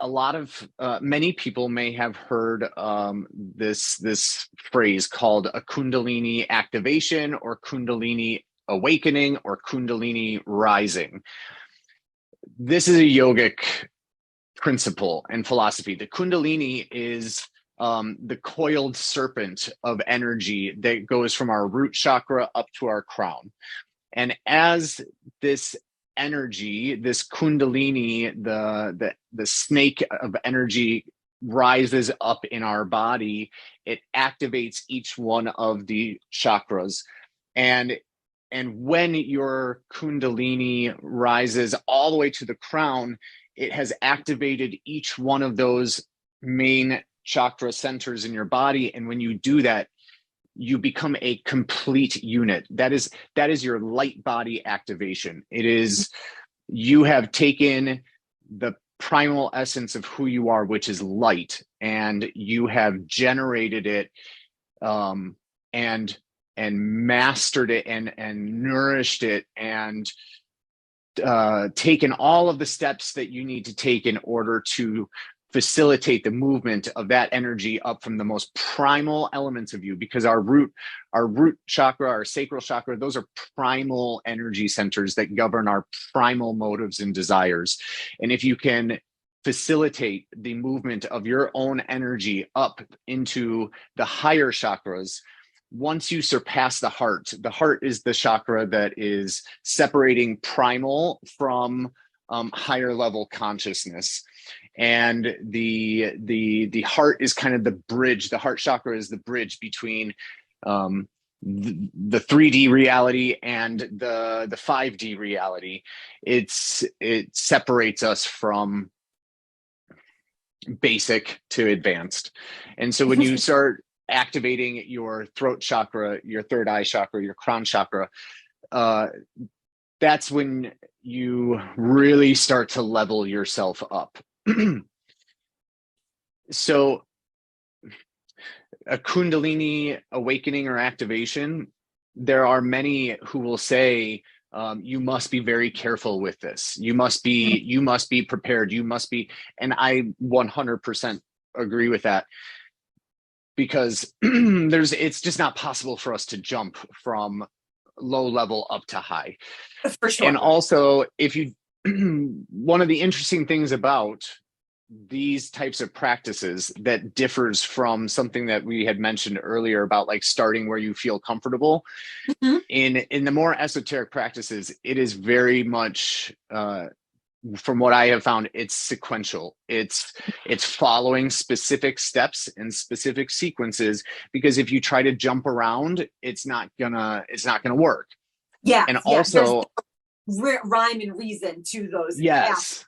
a lot of many people may have heard this phrase called a Kundalini activation or Kundalini awakening or Kundalini rising. This is a yogic principle and philosophy. The Kundalini is the coiled serpent of energy that goes from our root chakra up to our crown. And as this energy, this Kundalini, the snake of energy rises up in our body, it activates each one of the chakras. And when your Kundalini rises all the way to the crown, it has activated each one of those main chakra centers in your body. And when you do that, you become a complete unit. That is your light body activation. It is, you have taken the primal essence of who you are, which is light, and you have generated it and mastered it and nourished it and taken all of the steps that you need to take in order to facilitate the movement of that energy up from the most primal elements of you, because our root chakra, our sacral chakra, those are primal energy centers that govern our primal motives and desires. And if you can facilitate the movement of your own energy up into the higher chakras, once you surpass the heart is the chakra that is separating primal from higher level consciousness. And the heart is kind of the bridge. The heart chakra is the bridge between the 3D reality and the 5D reality. It separates us from basic to advanced. And so when you start activating your throat chakra, your third eye chakra, your crown chakra, that's when you really start to level yourself up. So a Kundalini awakening or activation, there are many who will say, you must be very careful with this. You must be prepared. You must be, and I 100% agree with that, because it's just not possible for us to jump from low level up to high. For sure. And also, if you, one of the interesting things about these types of practices that differs from something that we had mentioned earlier about like starting where you feel comfortable, in the more esoteric practices, it is very much, from what I have found, it's sequential. It's following specific steps and specific sequences, because if you try to jump around, it's not gonna work. Yeah. And also rhyme and reason to those. Yes.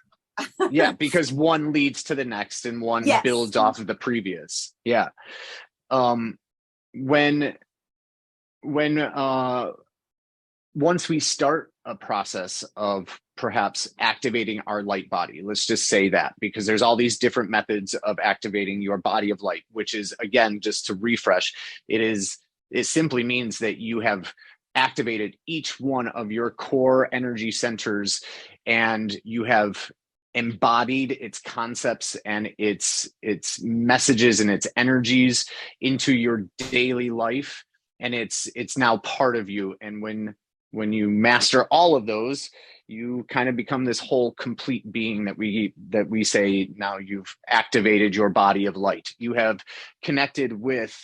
Yeah, because one leads to the next and one builds off of the previous. Yeah. When once we start a process of perhaps activating our light body, let's just say that, because there's all these different methods of activating your body of light, which is, again, just to refresh, it simply means that you have activated each one of your core energy centers, and you have embodied its concepts and its messages and its energies into your daily life, and it's now part of you. And when you master all of those, you kind of become this whole complete being that we say now you've activated your body of light. You have connected with,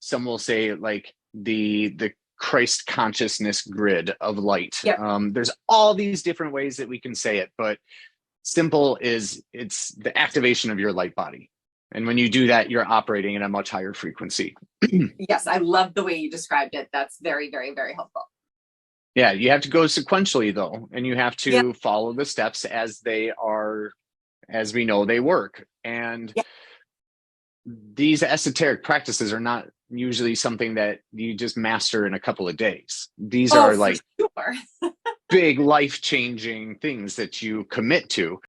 some will say, like the Christ consciousness grid of light. Yep. There's all these different ways that we can say it, but simple is, it's the activation of your light body. And when you do that, you're operating at a much higher frequency. Yes, I love the way you described it. That's very, very, very helpful. Yeah, you have to go sequentially though, and you have to follow the steps as they are, as we know they work. And these esoteric practices are not usually something that you just master in a couple of days. These are like sure. big life-changing things that you commit to.